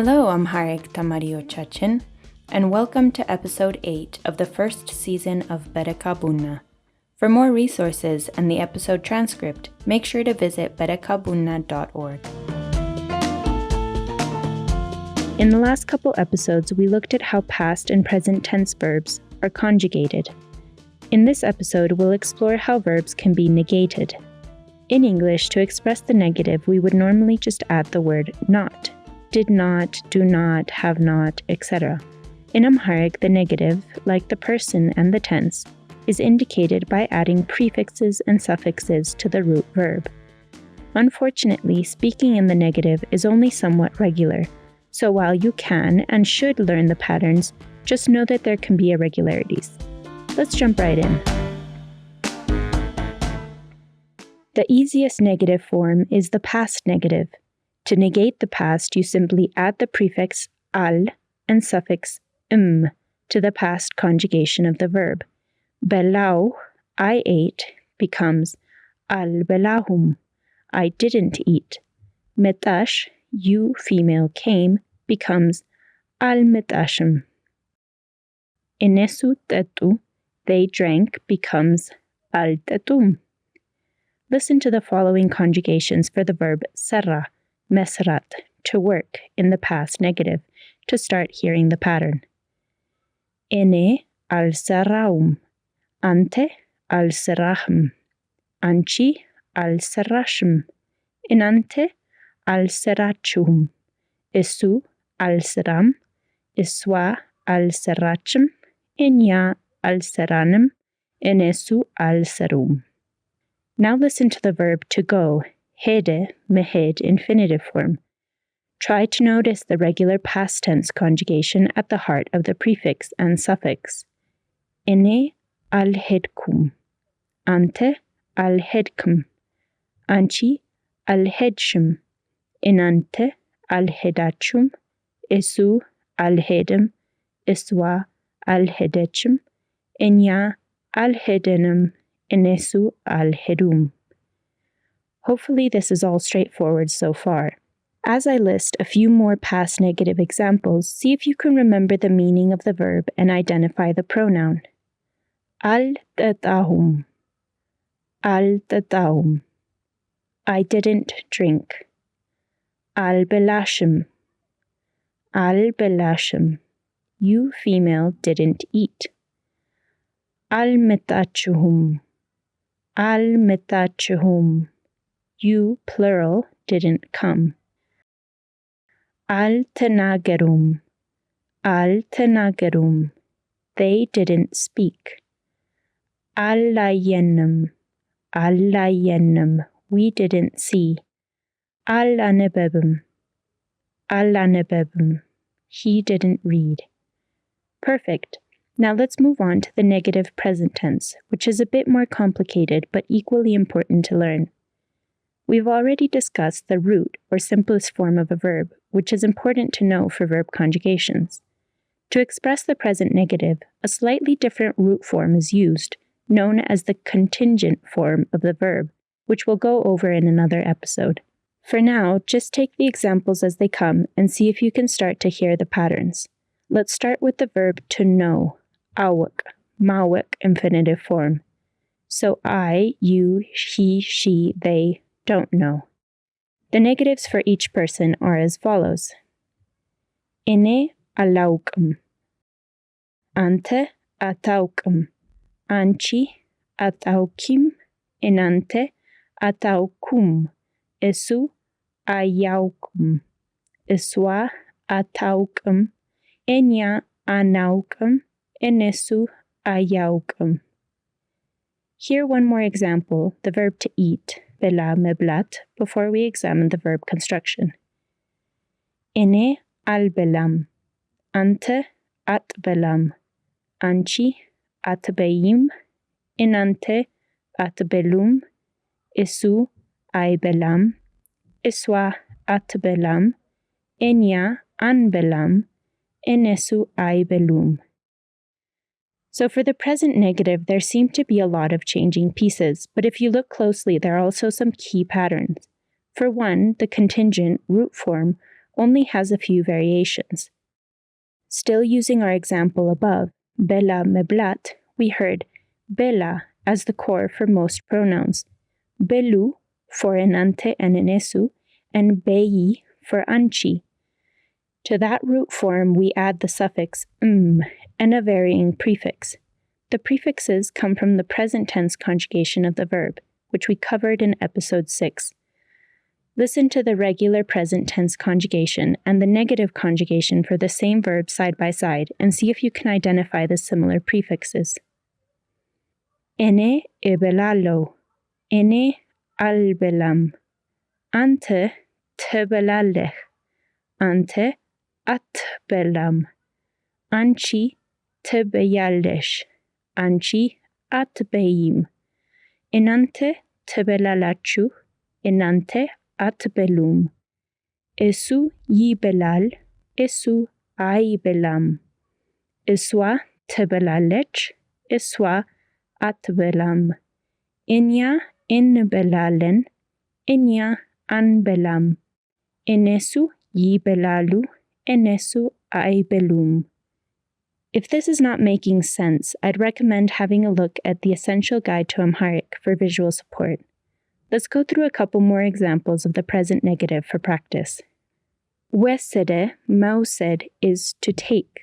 Hello, Amharic Tamariochachin, and welcome to episode 8 of the first season of Berekabunna. For more resources and the episode transcript, make sure to visit berekabunna.org. In the last couple episodes, we looked at how past and present tense verbs are conjugated. In this episode, we'll explore how verbs can be negated. In English, to express the negative, we would normally just add the word not. Did not, do not, have not, etc. In Amharic, the negative, like the person and the tense, is indicated by adding prefixes and suffixes to the root verb. Unfortunately, speaking in the negative is only somewhat regular, so while you can and should learn the patterns, just know that there can be irregularities. Let's jump right in. The easiest negative form is the past negative. To negate the past, you simply add the prefix al and suffix to the past conjugation of the verb. Belau, I ate, becomes al belahum, I didn't eat. Metash, you female came, becomes al metashim. Inesu tetu, they drank, becomes al tetum. Listen to the following conjugations for the verb serra, mesrat, to work, in the past negative, to start hearing the pattern. Ene al serraum, ante al serrahum, anchi al serrashum, inante al serrachum, isu al serram, iswa al serrachum, inya al serranim, inesu al serum. Now listen to the verb to go, hede, mehed, infinitive form. Try to notice the regular past tense conjugation at the heart of the prefix and suffix. Ene al hedkum, ante al hedkum, anchi al hedshum, inante al hedachum, isu al hedem, iswa al hedechum, inya al hedenum, inesu al hedum. Hopefully this is all straightforward so far. As I list a few more past negative examples, see if you can remember the meaning of the verb and identify the pronoun. Al tatahum, al tatahum, I didn't drink. Al belashim, you female didn't eat. Al metachuhum, you plural didn't come. Al tenagerum, they didn't speak. Al layenum, we didn't see. Al anebebum, he didn't read. Perfect. Now let's move on to the negative present tense, which is a bit more complicated but equally important to learn. We've already discussed the root or simplest form of a verb, which is important to know for verb conjugations. To express the present negative, a slightly different root form is used, known as the contingent form of the verb, which we'll go over in another episode. For now, just take the examples as they come and see if you can start to hear the patterns. Let's start with the verb to know, awak, mawak infinitive form. So I, you, he, she, they don't know. The negatives for each person are as follows. Ine alaukum, ante ataukum, anchi ataukim, inante ataukum, isu ayaukum, iswa ataukum, enya anaukum, inesu ayaukum. Here one more example, the verb to eat, bela meblat, before we examine the verb construction. Ine al belam, ante at belam, anchi at beim, inante at belum, isu ay belam, iswa at belam, enya an belam, inesu ay belum. So for the present negative, there seem to be a lot of changing pieces, but if you look closely, there are also some key patterns. For one, the contingent root form only has a few variations. Still using our example above, bela meblat, we heard bela as the core for most pronouns, belu for enante and enesu, and bei for anchi. To that root form, we add the suffix and a varying prefix. The prefixes come from the present tense conjugation of the verb, which we covered in episode 6. Listen to the regular present tense conjugation and the negative conjugation for the same verb side by side and see if you can identify the similar prefixes. Ene ebelalo, ene albelam, ante tebelalech, ante atbelam, anchi tebeyaldesh, anchi atbeyim, enante tebelalachu, enante atbelum, esu yibelal, esu aibelam, eswa tebelalech, eswa atbelam, inya inbelalen, inya anbelam, enesu yibelalu, enesu aibelum. If this is not making sense, I'd recommend having a look at the Essential Guide to Amharic for visual support. Let's go through a couple more examples of the present negative for practice. Wesede, maused, is to take.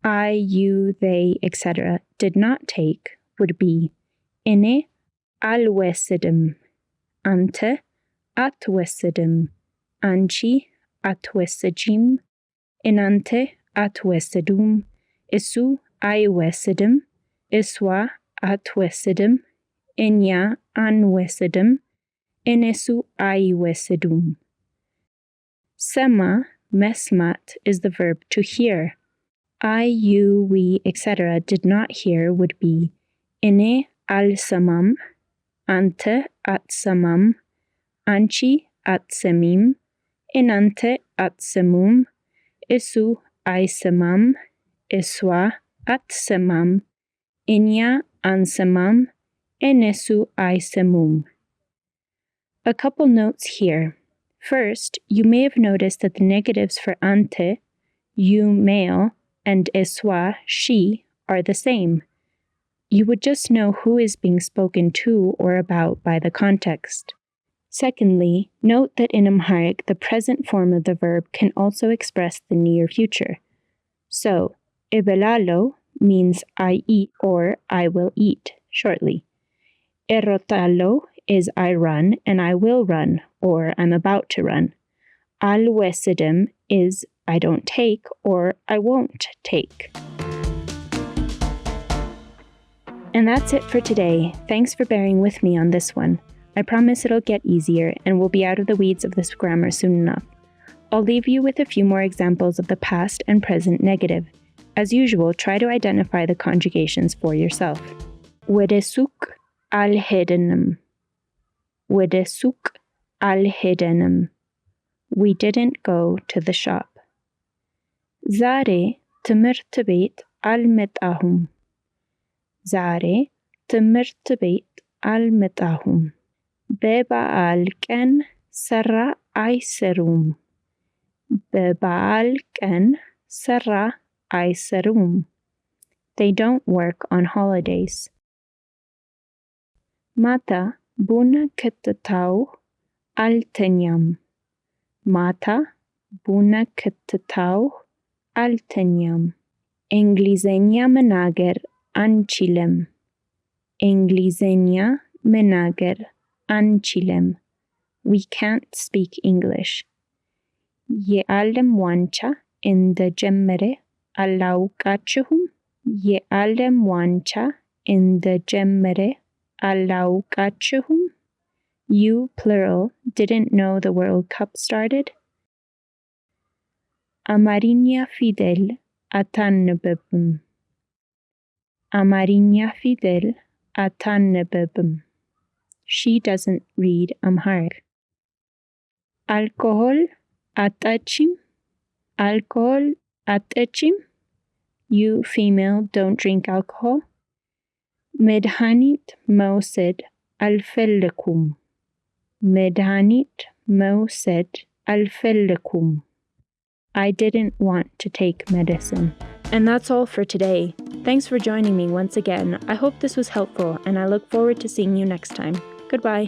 I, you, they, etc. did not take would be ine alwesidem, ante atwesidem, anchi atwesidjim, inante atwesidum, isu aiwesidem, iswa atwesidem, inya anwesidem, inesu aiwesidum. Sema, mesmat, is the verb to hear. I, you, we, etc. did not hear would be ine al-samam, ante at-samam, anchi at-semim, inante at-semum, isu ai-semam, iswa at-semam, inya an-semam, enesu ai-semum. A couple notes here. First, you may have noticed that the negatives for ante, you male, and eswa, she, are the same. You would just know who is being spoken to or about by the context. Secondly, note that in Amharic, the present form of the verb can also express the near future. So, ebelalo means I eat or I will eat shortly. Erotalo is I run and I will run or I'm about to run. Al-wesidem is I don't take or I won't take. And that's it for today. Thanks for bearing with me on this one. I promise it'll get easier and we'll be out of the weeds of this grammar soon enough. I'll leave you with a few more examples of the past and present negative. As usual, try to identify the conjugations for yourself. Wedesuk al-hedenim. Wedesuk al-hedenim. We didn't go to the shop. Zare ትምህርት ቤት አልመጣሁም. ዛሬ ትምህርት ቤት አልመጣሁም. በበዓል ቀን ስራ አይሰሩም. በበዓል ቀን ስራ አይሰሩም. They don't work on holidays. ማታ ቡና ከጠጣሁ አልተኛም. ማታ ቡና ከጠጣሁ አልተኛም. እንግሊዘኛ መናገር አንችልም. እንግሊዘኛ መናገር አንችልም. We can't speak English. የዓለም ዋንጫ እንደጀመረ አላውቃችሁም? የዓለም ዋንጫ እንደጀመረ አላውቃችሁም? You, plural, didn't know the World Cup started? አማርኛ ፊደል አታነብብም. አማርኛ ፊደል አታነብብም. She doesn't read Amharic. አልኮሆል አጠጪም. አልኮሆል አጠጪም. You, female, don't drink alcohol. መድኃኒት መውሰድ አልፈለኩም. መድኃኒት መውሰድ አልፈለኩም. I didn't want to take medicine. And that's all for today. Thanks for joining me once again. I hope this was helpful, and I look forward to seeing you next time. Goodbye.